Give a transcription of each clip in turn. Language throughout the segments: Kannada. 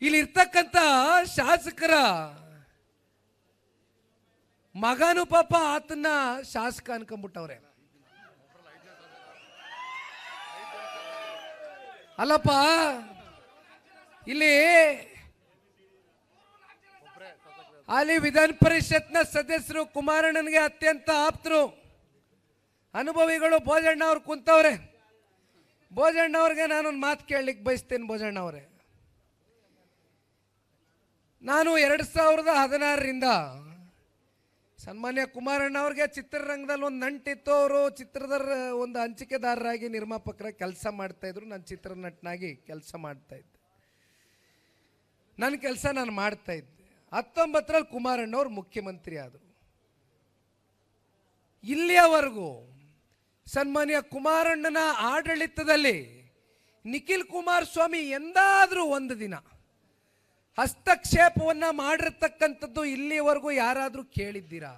ಇಲ್ಲಿ ಇರ್ತಕ್ಕಂಥ ಶಾಸಕರ ಮಗನು ಪಾಪ ಆತನ ಶಾಸಕ ಅನ್ಕೊಂಡ್ಬಿಟ್ಟವ್ರೆ. ಅಲ್ಲಪ್ಪ, ಇಲ್ಲಿ ಅಲ್ಲಿ ವಿಧಾನ ಪರಿಷತ್ನ ಸದಸ್ಯರು ಕುಮಾರಣ್ಣನಿಗೆ ಅತ್ಯಂತ ಆಪ್ತರು, ಅನುಭವಿಗಳು ಭೋಜಣ್ಣ ಅವ್ರು ಕುಂತವ್ರೆ. ಭೋಜಣ್ಣ ಅವ್ರಿಗೆ ನಾನೊಂದು ಮಾತು ಕೇಳಲಿಕ್ಕೆ ಬಯಸ್ತೇನೆ. ಭೋಜಣ್ಣ ಅವರೇ, ನಾನು 2016ರಿಂದ ಸನ್ಮಾನ್ಯ ಕುಮಾರಣ್ಣ ಅವ್ರಿಗೆ ಚಿತ್ರರಂಗದಲ್ಲಿ ಒಂದು ನಂಟಿತ್ತು. ಅವರು ಚಿತ್ರದ ಒಂದು ಹಂಚಿಕೆದಾರರಾಗಿ ನಿರ್ಮಾಪಕರ ಕೆಲಸ ಮಾಡ್ತಾ ಇದ್ರು. ನಾನು ಚಿತ್ರನಟನಾಗಿ ಕೆಲಸ ಮಾಡ್ತಾ ಇದ್ದೆ. ನನ್ನ ಕೆಲಸ ನಾನು ಮಾಡ್ತಾ ಇದ್ದೆ. 19ರಲ್ಲಿ ಕುಮಾರಣ್ಣವ್ರು ಮುಖ್ಯಮಂತ್ರಿ ಆದರು. ಇಲ್ಲಿಯವರೆಗೂ ಸನ್ಮಾನ್ಯ ಕುಮಾರಣ್ಣನ ಆಡಳಿತದಲ್ಲಿ ನಿಖಿಲ್ ಕುಮಾರಸ್ವಾಮಿ ಎಂದಾದರೂ ಒಂದು ದಿನ ಹಸ್ತಕ್ಷೇಪವನ್ನ ಮಾಡಿರ್ತಕ್ಕಂಥದ್ದು ಇಲ್ಲಿವರೆಗೂ ಯಾರಾದರೂ ಕೇಳಿದ್ದೀರಾ?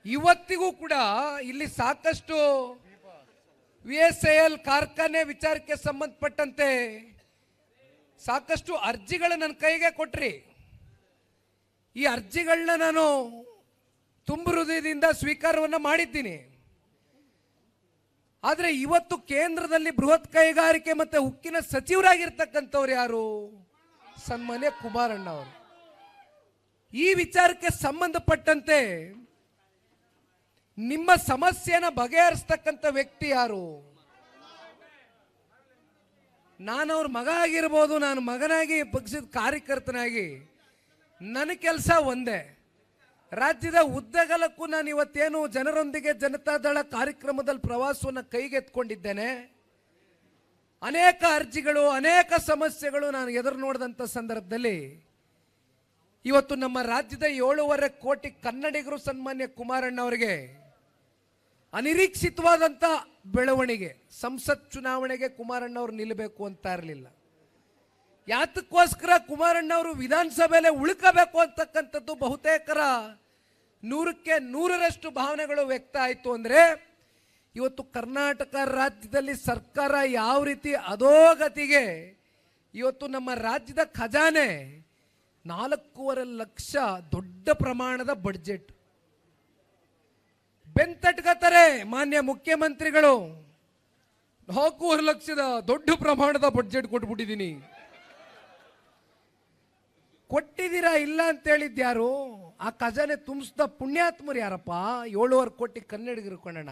ಇವತ್ತಿಗೂ ಕೂಡ ಇಲ್ಲಿ ಸಾಕಷ್ಟು VSIL ಕಾರ್ಖಾನೆ ವಿಚಾರಕ್ಕೆ ಸಂಬಂಧಪಟ್ಟಂತೆ ಸಾಕಷ್ಟು ಅರ್ಜಿಗಳು ನನ್ನ ಕೈಗೆ ಕೊಟ್ರಿ. ಈ ಅರ್ಜಿಗಳನ್ನ ನಾನು ತುಂಬ ಹೃದಯದಿಂದ ಸ್ವೀಕಾರವನ್ನು ಮಾಡಿದ್ದೀನಿ. ಆದರೆ ಇವತ್ತು ಕೇಂದ್ರದಲ್ಲಿ ಬೃಹತ್ ಕೈಗಾರಿಕೆ ಮತ್ತೆ ಉಕ್ಕಿನ ಸಚಿವರಾಗಿರ್ತಕ್ಕಂಥವ್ರು ಯಾರು? ಸನ್ಮಾನ್ಯ ಕುಮಾರಣ್ಣ ಅವರು. ಈ ವಿಚಾರಕ್ಕೆ ಸಂಬಂಧಪಟ್ಟಂತೆ ನಿಮ್ಮ ಸಮಸ್ಯೆನ ಬಗೆಹರಿಸ್ತಕ್ಕಂಥ ವ್ಯಕ್ತಿ ಯಾರು? ನಾನು ಅವ್ರ ಮಗ ಆಗಿರ್ಬೋದು, ನಾನು ಮಗನಾಗಿ ಪಕ್ಷದ ಕಾರ್ಯಕರ್ತನಾಗಿ ನನ್ನ ಕೆಲಸ ಒಂದೇ. ರಾಜ್ಯದ ಉದ್ದಗಲಕ್ಕೂ ನಾನು ಇವತ್ತೇನು ಜನರೊಂದಿಗೆ ಜನತಾದಳ ಕಾರ್ಯಕ್ರಮದಲ್ಲಿ ಪ್ರವಾಸವನ್ನು ಕೈಗೆತ್ಕೊಂಡಿದ್ದೇನೆ. ಅನೇಕ ಅರ್ಜಿಗಳು, ಅನೇಕ ಸಮಸ್ಯೆಗಳು ನಾನು ಎದುರು ನೋಡಿದಂಥ ಸಂದರ್ಭದಲ್ಲಿ ಇವತ್ತು ನಮ್ಮ ರಾಜ್ಯದ 7.5 ಕೋಟಿ ಕನ್ನಡಿಗರು ಸನ್ಮಾನ್ಯ ಕುಮಾರಣ್ಣ ಅವರಿಗೆ ಅನಿರೀಕ್ಷಿತವಾದಂಥ ಬೆಳವಣಿಗೆ. ಸಂಸತ್ ಚುನಾವಣೆಗೆ ಕುಮಾರಣ್ಣ ಅವರು ನಿಲ್ಲಬೇಕು ಅಂತ ಇರಲಿಲ್ಲ. ಯಾತಕ್ಕೋಸ್ಕರ ಕುಮಾರಣ್ಣ ಅವರು ವಿಧಾನಸಭೆಯಲ್ಲೇ ಉಳ್ಕಬೇಕು ಅಂತಕ್ಕಂಥದ್ದು ಬಹುತೇಕರ 100ಕ್ಕೆ 100ರಷ್ಟು ಭಾವನೆಗಳು ವ್ಯಕ್ತ ಆಯಿತು. ಅಂದರೆ ಇವತ್ತು ಕರ್ನಾಟಕ ರಾಜ್ಯದಲ್ಲಿ ಸರ್ಕಾರ ಯಾವ ರೀತಿ ಅಧೋಗತಿಗೆ, ಇವತ್ತು ನಮ್ಮ ರಾಜ್ಯದ ಖಜಾನೆ 4.5 ಲಕ್ಷ ದೊಡ್ಡ ಪ್ರಮಾಣದ ಬಡ್ಜೆಟ್ ಬೆಂತಟ್ಕತಾರೆ ಮಾನ್ಯ ಮುಖ್ಯಮಂತ್ರಿಗಳು. 4.5 ಲಕ್ಷದ ದೊಡ್ಡ ಪ್ರಮಾಣದ ಬಡ್ಜೆಟ್ ಕೊಟ್ಬಿಟ್ಟಿದ್ದೀನಿ. ಕೊಟ್ಟಿದ್ದೀರಾ ಇಲ್ಲ ಅಂತ ಹೇಳಿದ್ಯಾರು? ಆ ಖಜಾನೆ ತುಂಬಿಸಿದ ಪುಣ್ಯಾತ್ಮರು ಯಾರಪ್ಪ? 7.5 ಕೋಟಿ ಕನ್ನಡಿಗರು ಕೊಂಡಣ.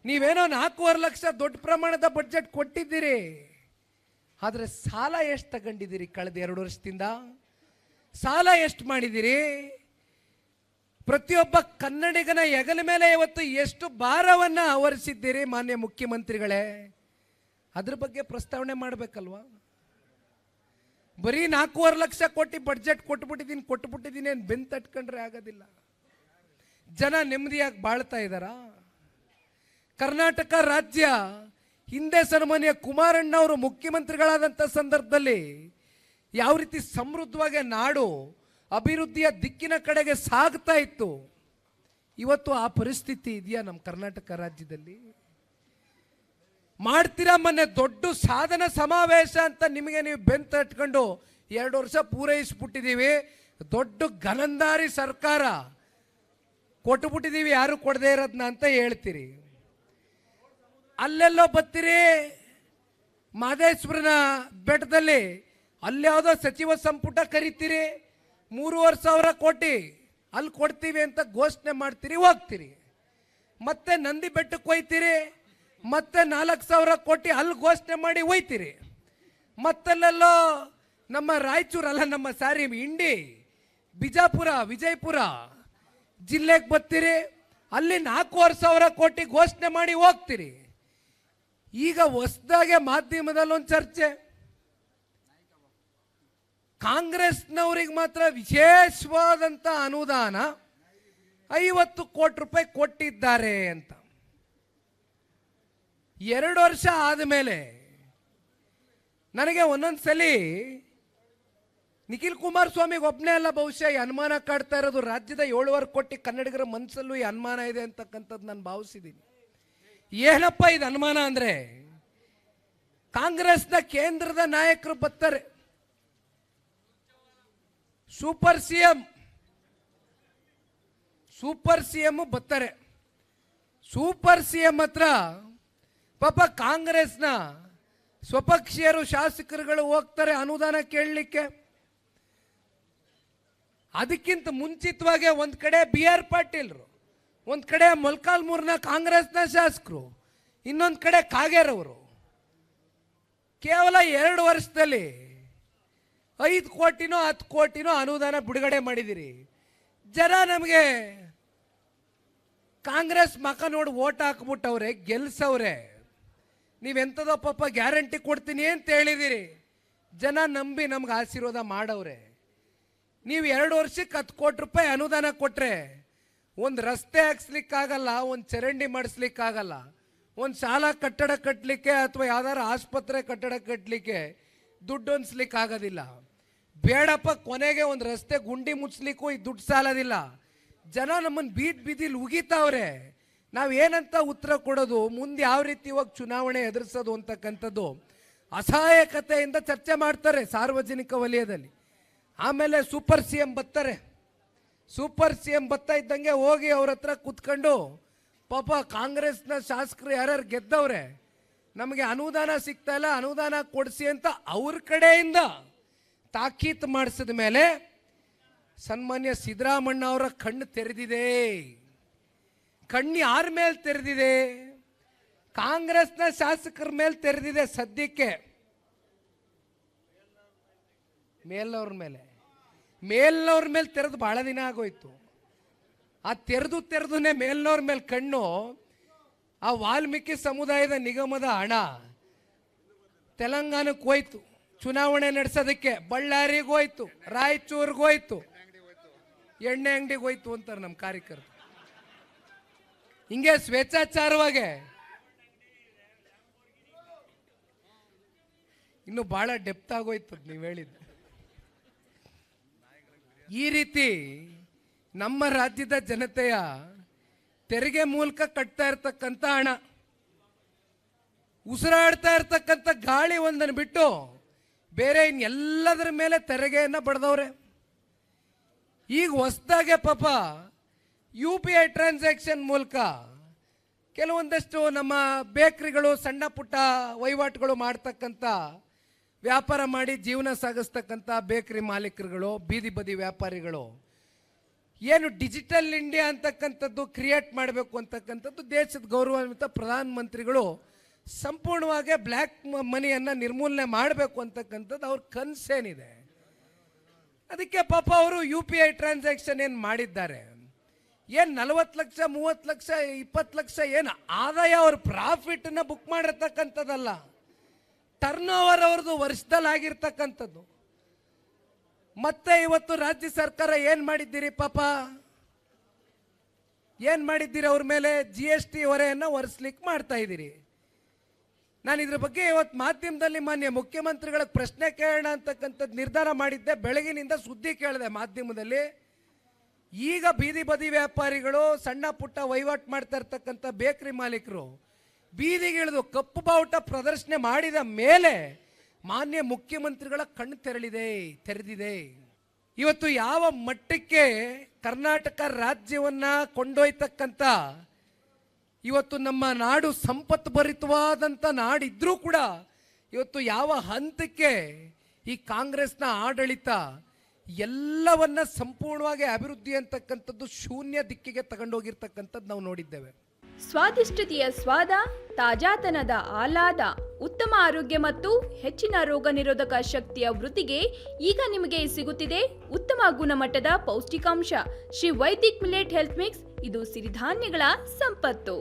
ನೀವೇನೋ 4.5 ಲಕ್ಷ ದೊಡ್ಡ ಪ್ರಮಾಣದ ಬಡ್ಜೆಟ್ ಕೊಟ್ಟಿದ್ದೀರಿ, ಆದರೆ ಸಾಲ ಎಷ್ಟು ತಗೊಂಡಿದ್ದೀರಿ? ಕಳೆದ 2 ವರ್ಷದಿಂದ ಸಾಲ ಎಷ್ಟು ಮಾಡಿದ್ದೀರಿ? ಪ್ರತಿಯೊಬ್ಬ ಕನ್ನಡಿಗನ ಹೆಗಲ ಮೇಲೆ ಇವತ್ತು ಎಷ್ಟು ಭಾರವನ್ನು ಹೊರಿಸಿದ್ದೀರಿ ಮಾನ್ಯ ಮುಖ್ಯಮಂತ್ರಿಗಳೇ? ಅದ್ರ ಬಗ್ಗೆ ಪ್ರಸ್ತಾವನೆ ಮಾಡಬೇಕಲ್ವಾ? ಬರೀ 4.5 ಲಕ್ಷ ಕೋಟಿ ಬಡ್ಜೆಟ್ ಕೊಟ್ಬಿಟ್ಟಿದ್ದೀನಿ ಅಂತ ಬೆನ್ನು ತಟ್ಕೊಂಡ್ರೆ ಆಗೋದಿಲ್ಲ. ಜನ ನೆಮ್ಮದಿಯಾಗಿ ಬಾಳ್ತಾ ಇದ್ದಾರಾ? ಕರ್ನಾಟಕ ರಾಜ್ಯ ಹಿಂದೆ ಸನ್ಮಾನ್ಯ ಕುಮಾರಣ್ಣ ಅವರು ಮುಖ್ಯಮಂತ್ರಿಗಳಾದಂಥ ಸಂದರ್ಭದಲ್ಲಿ ಯಾವ ರೀತಿ ಸಮೃದ್ಧವಾಗಿ ನಾಡು ಅಭಿವೃದ್ಧಿಯ ದಿಕ್ಕಿನ ಕಡೆಗೆ ಸಾಗ್ತಾ ಇತ್ತು, ಇವತ್ತು ಆ ಪರಿಸ್ಥಿತಿ ಇದೆಯಾ ನಮ್ಮ ಕರ್ನಾಟಕ ರಾಜ್ಯದಲ್ಲಿ? ಮಾಡ್ತೀರಾ? ಮೊನ್ನೆ ದೊಡ್ಡ ಸಾಧನ ಸಮಾವೇಶ ಅಂತ ನಿಮಗೆ ನೀವು ಬೆನ್ನು ತಟ್ಕೊಂಡು 2 ವರ್ಷ ಪೂರೈಸ್ಬಿಟ್ಟಿದ್ದೀವಿ. ದೊಡ್ಡ ಗನಂದಾರಿ ಸರ್ಕಾರ ಕೊಟ್ಬಿಟ್ಟಿದ್ದೀವಿ, ಯಾರು ಕೊಡದೇ ಇರೋದನ್ನ ಅಂತ ಹೇಳ್ತೀರಿ. ಅಲ್ಲೆಲ್ಲೋ ಬರ್ತೀರಿ ಮಹದೇಶ್ವರನ ಬೆಟ್ಟದಲ್ಲಿ, ಅಲ್ಯಾವುದೋ ಸಚಿವ ಸಂಪುಟ ಕರಿತೀರಿ, 3,500 ಕೋಟಿ ಅಲ್ಲಿ ಕೊಡ್ತೀವಿ ಅಂತ ಘೋಷಣೆ ಮಾಡ್ತೀರಿ, ಹೋಗ್ತೀರಿ. ಮತ್ತೆ ನಂದಿ ಬೆಟ್ಟಕ್ಕೆ ಹೋಯ್ತೀರಿ, ಮತ್ತೆ 4,000 ಕೋಟಿ ಅಲ್ಲಿ ಘೋಷಣೆ ಮಾಡಿ ಹೋಯ್ತೀರಿ. ಮತ್ತಲ್ಲೆಲ್ಲೋ ನಮ್ಮ ರಾಯಚೂರಲ್ಲ, ನಮ್ಮ ಇಂಡಿ, ಬಿಜಾಪುರ, ವಿಜಯಪುರ ಜಿಲ್ಲೆಗೆ ಬರ್ತೀರಿ, ಅಲ್ಲಿ 4,500 ಕೋಟಿ ಘೋಷಣೆ ಮಾಡಿ ಹೋಗ್ತೀರಿ. ಈಗ ಹೊಸದಾಗೆ ಮಾಧ್ಯಮದಲ್ಲಿ ಒಂದು ಚರ್ಚೆ, ಕಾಂಗ್ರೆಸ್ನವ್ರಿಗೆ ಮಾತ್ರ ವಿಶೇಷವಾದಂಥ ಅನುದಾನ 50 ಕೋಟಿ ರೂಪಾಯಿ ಕೊಟ್ಟಿದ್ದಾರೆ ಅಂತ. 2 ವರ್ಷ ಆದಮೇಲೆ ನನಗೆ ಒಂದೊಂದ್ಸಲಿ ನಿಖಿಲ್ ಕುಮಾರಸ್ವಾಮಿಗೆ ಒಬ್ಬನೇ ಅಲ್ಲ, ಬಹುಶಃ ಈ ಅನುಮಾನ ಕಾಡ್ತಾ ಇರೋದು ರಾಜ್ಯದ 7.25 ಕೋಟಿ ಕನ್ನಡಿಗರ ಮನಸ್ಸಲ್ಲೂ ಈ ಅನುಮಾನ ಇದೆ ಅಂತಕ್ಕಂಥದ್ದು ನಾನು ಭಾವಿಸಿದ್ದೀನಿ. ಏನಪ್ಪ ಇದು ಅನುಮಾನ ಅಂದ್ರೆ, ಕಾಂಗ್ರೆಸ್ನ ಕೇಂದ್ರದ ನಾಯಕರು ಬರ್ತಾರೆ, ಸೂಪರ್ ಸಿಎಂ ಬರ್ತಾರೆ. ಸೂಪರ್ ಸಿಎಂ ಹತ್ರ ಪಾಪ ಕಾಂಗ್ರೆಸ್ನ ಸ್ವಪಕ್ಷೀಯರು ಶಾಸಕರುಗಳು ಹೋಗ್ತಾರೆ ಅನುದಾನ ಕೇಳಲಿಕ್ಕೆ. ಅದಕ್ಕಿಂತ ಮುಂಚಿತವಾಗಿ ಒಂದ್ ಕಡೆ BR ಪಾಟೀಲ್ರು, ಒಂದ್ ಕಡೆ ಮೊಳಕಾಲ್ಮೂರಿನ ಕಾಂಗ್ರೆಸ್ನ ಶಾಸಕರು, ಇನ್ನೊಂದು ಕಡೆ ಕಾಗೇರ್ ಅವರು ಕೇವಲ 2 ವರ್ಷದಲ್ಲಿ 5 ಕೋಟಿನೋ 10 ಕೋಟಿನೋ ಅನುದಾನ ಬಿಡುಗಡೆ ಮಾಡಿದಿರಿ. ಜನ ನಮಗೆ ಕಾಂಗ್ರೆಸ್ ಮಕ ನೋಡಿ ಓಟ್ ಹಾಕ್ಬಿಟ್ಟವ್ರೆ, ಗೆಲ್ಸವ್ರೆ. ನೀವೆಂಥದೋ ಪಾಪ ಗ್ಯಾರಂಟಿ ಕೊಡ್ತೀನಿ ಅಂತ ಹೇಳಿದಿರಿ, ಜನ ನಂಬಿ ನಮ್ಗೆ ಆಶೀರ್ವಾದ ಮಾಡವ್ರೆ. ನೀವು 2 ವರ್ಷಕ್ಕೆ 10 ಕೋಟಿ ರೂಪಾಯಿ ಅನುದಾನ ಕೊಟ್ರೆ ಒಂದು ರಸ್ತೆ ಹಾಕ್ಸ್ಲಿಕ್ಕಾಗಲ್ಲ, ಒಂದು ಚರಂಡಿ ಮಾಡಿಸ್ಲಿಕ್ಕಾಗಲ್ಲ, ಒಂದು ಶಾಲಾ ಕಟ್ಟಡ ಕಟ್ಟಲಿಕ್ಕೆ ಅಥವಾ ಯಾವ್ದಾರು ಆಸ್ಪತ್ರೆ ಕಟ್ಟಡ ಕಟ್ಟಲಿಕ್ಕೆ ದುಡ್ಡು ಹೊಂದಿಸ್ಲಿಕ್ಕೆ ಆಗೋದಿಲ್ಲ. ಬೇಡಪ್ಪ, ಕೊನೆಗೆ ಒಂದು ರಸ್ತೆ ಗುಂಡಿ ಮುಚ್ಚಲಿಕ್ಕೂ ಈ ದುಡ್ಡು ಸಾಲೋದಿಲ್ಲ. ಜನ ನಮ್ಮನ್ನು ಬೀದಿಲಿ ಉಗಿತಾವ್ರೆ. ನಾವೇನಂತ ಉತ್ತರ ಕೊಡೋದು, ಮುಂದೆ ಯಾವ ರೀತಿ ಇವಾಗ ಚುನಾವಣೆ ಎದುರಿಸೋದು ಅಂತಕ್ಕಂಥದ್ದು ಅಸಹಾಯಕತೆಯಿಂದ ಚರ್ಚೆ ಮಾಡ್ತಾರೆ ಸಾರ್ವಜನಿಕ ವಲಯದಲ್ಲಿ. ಆಮೇಲೆ ಸೂಪರ್ ಸಿಎಂ ಬರ್ತಾರೆ. ಸೂಪರ್ ಸಿಎಂ ಬರ್ತಾ ಇದ್ದಂಗೆ ಹೋಗಿ ಅವ್ರ ಹತ್ರ ಕೂತ್ಕೊಂಡು, ಪಾಪ ಕಾಂಗ್ರೆಸ್ನ ಶಾಸಕರು ಯಾರ್ಯಾರು ಗೆದ್ದವ್ರೆ, ನಮಗೆ ಅನುದಾನ ಸಿಗ್ತಾ ಇಲ್ಲ, ಅನುದಾನ ಕೊಡಿಸಿ ಅಂತ ಅವ್ರ ಕಡೆಯಿಂದ ತಾಕೀತು ಮಾಡಿಸಿದ ಮೇಲೆ ಸನ್ಮಾನ್ಯ ಸಿದ್ದರಾಮಣ್ಣ ಅವರ ಕಣ್ಣು ತೆರೆದಿದೆ. ಕಣ್ಣು ಯಾರ ಮೇಲೆ ತೆರೆದಿದೆ? ಕಾಂಗ್ರೆಸ್ನ ಶಾಸಕರ ಮೇಲೆ ತೆರೆದಿದೆ. ಸದ್ಯಕ್ಕೆ ಮೇಲ್ನವ್ರ ಮೇಲೆ ತೆರೆದು ಬಹಳ ದಿನ ಆಗೋಯ್ತು. ಆ ತೆರೆದುನೇ ಮೇಲ್ನವ್ರ ಮೇಲೆ ಕಣ್ಣು. ಆ ವಾಲ್ಮೀಕಿ ಸಮುದಾಯದ ನಿಗಮದ ಹಣ ತೆಲಂಗಾಣಕ್ಕೆ ಹೋಯ್ತು ಚುನಾವಣೆ ನಡೆಸೋದಕ್ಕೆ, ಬಳ್ಳಾರಿಗೆ ಹೋಯ್ತು, ರಾಯಚೂರಿಗೆ ಹೋಯ್ತು, ಎಣ್ಣೆ ಅಂಗಡಿಗೆ ಹೋಯ್ತು ಅಂತಾರೆ ನಮ್ಮ ಕಾರ್ಯಕರ್ತರು. ಹಿಂಗೆ ಸ್ವೇಚ್ಛಾಚಾರವಾಗಿ ಇನ್ನು ಬಹಳ ಡೆಪ್ತ್ ಆಗೋಯ್ತು ನೀವು ಹೇಳಿದ್ದು. ಈ ರೀತಿ ನಮ್ಮ ರಾಜ್ಯದ ಜನತೆಯ ತೆರಿಗೆ ಮೂಲಕ ಕಟ್ತಾ ಇರ್ತಕ್ಕಂಥ ಹಣ, ಉಸಿರಾಡ್ತಾ ಇರ್ತಕ್ಕಂಥ ಗಾಳಿ ಒಂದನ್ನು ಬಿಟ್ಟು ಬೇರೆ ಇನ್ನೆಲ್ಲದರ ಮೇಲೆ ತೆರಿಗೆಯನ್ನು ಬಡ್ದವ್ರೆ. ಈಗ ಹೊಸದಾಗೆ ಪಾಪ UPI ಟ್ರಾನ್ಸಾಕ್ಷನ್ ಮೂಲಕ ಕೆಲವೊಂದಷ್ಟು ನಮ್ಮ ಬೇಕ್ರಿಗಳು, ಸಣ್ಣ ಪುಟ್ಟ ವಹಿವಾಟುಗಳು ಮಾಡ್ತಕ್ಕಂಥ, ವ್ಯಾಪಾರ ಮಾಡಿ ಜೀವನ ಸಾಗಿಸ್ತಕ್ಕಂಥ ಬೇಕ್ರಿ ಮಾಲೀಕರುಗಳು, ಬೀದಿ ಬದಿ ವ್ಯಾಪಾರಿಗಳು ಏನು ಡಿಜಿಟಲ್ ಇಂಡಿಯಾ ಅಂತಕ್ಕಂಥದ್ದು ಕ್ರಿಯೇಟ್ ಮಾಡಬೇಕು ಅಂತಕ್ಕಂಥದ್ದು ದೇಶದ ಗೌರವಾನ್ವಿತ ಪ್ರಧಾನಮಂತ್ರಿಗಳು ಸಂಪೂರ್ಣವಾಗಿ ಬ್ಲ್ಯಾಕ್ ಮನಿಯನ್ನು ನಿರ್ಮೂಲನೆ ಮಾಡಬೇಕು ಅಂತಕ್ಕಂಥದ್ದು ಅವ್ರ ಕನಸೇನಿದೆ. ಅದಕ್ಕೆ ಪಾಪ ಅವರು UPI ಟ್ರಾನ್ಸಾಕ್ಷನ್ ಏನು ಮಾಡಿದ್ದಾರೆ, ಏನು 40 ಲಕ್ಷ 30 ಲಕ್ಷ 20 ಲಕ್ಷ ಏನು ಆದಾಯ ಅವ್ರ ಪ್ರಾಫಿಟನ್ನು ಬುಕ್ ಮಾಡಿರ್ತಕ್ಕಂಥದ್ದಲ್ಲ, ಟರ್ನ್ ಓವರ್ ಅವ್ರದ್ದು ವರ್ಷದಲ್ಲಿ ಆಗಿರ್ತಕ್ಕಂಥದ್ದು. ಮತ್ತೆ ಇವತ್ತು ರಾಜ್ಯ ಸರ್ಕಾರ ಏನು ಮಾಡಿದ್ದೀರಿ ಪಾಪ, ಏನು ಮಾಡಿದ್ದೀರಿ? ಅವ್ರ ಮೇಲೆ GST ಹೊರೆಯನ್ನು ಹೊರಿಸ್ಲಿಕ್ಕೆ ಮಾಡ್ತಾ ಇದ್ದೀರಿ. ನಾನು ಇದ್ರ ಬಗ್ಗೆ ಇವತ್ತು ಮಾಧ್ಯಮದಲ್ಲಿ ಮಾನ್ಯ ಮುಖ್ಯಮಂತ್ರಿಗಳ ಪ್ರಶ್ನೆ ಕೇಳೋಣ ಅಂತಕ್ಕಂಥದ್ದು ನಿರ್ಧಾರ ಮಾಡಿದ್ದೆ. ಬೆಳಗಿನಿಂದ ಸುದ್ದಿ ಕೇಳಿದೆ ಮಾಧ್ಯಮದಲ್ಲಿ. ಈಗ ಬೀದಿ ಬದಿ ವ್ಯಾಪಾರಿಗಳು, ಸಣ್ಣ ಪುಟ್ಟ ವಹಿವಾಟು ಮಾಡ್ತಾ ಇರ್ತಕ್ಕಂಥ ಬೇಕರಿ ಮಾಲೀಕರು ಬೀದಿಗಿಳಿದು ಕಪ್ಪು ಬಾವುಟ ಪ್ರದರ್ಶನ ಮಾಡಿದ ಮೇಲೆ ಮಾನ್ಯ ಮುಖ್ಯಮಂತ್ರಿಗಳ ಕಣ್ಣು ತೆರೆದಿದೆ. ಇವತ್ತು ಯಾವ ಮಟ್ಟಕ್ಕೆ ಕರ್ನಾಟಕ ರಾಜ್ಯವನ್ನ ಕೊಂಡೊಯ್ತಕ್ಕಂಥ, ಇವತ್ತು ನಮ್ಮ ನಾಡು ಸಂಪತ್ತು ಭರಿತವಾದಂಥ ನಾಡಿದ್ರೂ ಕೂಡ ಇವತ್ತು ಯಾವ ಹಂತಕ್ಕೆ ಈ ಕಾಂಗ್ರೆಸ್ನ ಆಡಳಿತ ಎಲ್ಲವನ್ನ ಸಂಪೂರ್ಣವಾಗಿ ಅಭಿವೃದ್ಧಿ ಅಂತಕ್ಕಂಥದ್ದು ಶೂನ್ಯ ದಿಕ್ಕಿಗೆ ತಗೊಂಡೋಗಿರ್ತಕ್ಕಂಥದ್ದು ನಾವು ನೋಡಿದ್ದೇವೆ. ಸ್ವಾದಿಷ್ಟತೆಯ ಸ್ವಾದ, ತಾಜಾತನದ ಆಹ್ಲಾದ, ಉತ್ತಮ ಆರೋಗ್ಯ ಮತ್ತು ಹೆಚ್ಚಿನ ರೋಗ ನಿರೋಧಕ ಶಕ್ತಿಯ ವೃದ್ಧಿಗೆ ಈಗ ನಿಮಗೆ ಸಿಗುತ್ತಿದೆ ಉತ್ತಮ ಗುಣಮಟ್ಟದ ಪೌಷ್ಟಿಕಾಂಶ. Shri Vaidik millet health mix, ಇದು ಸಿರಿಧಾನ್ಯಗಳ ಸಂಪತ್ತು.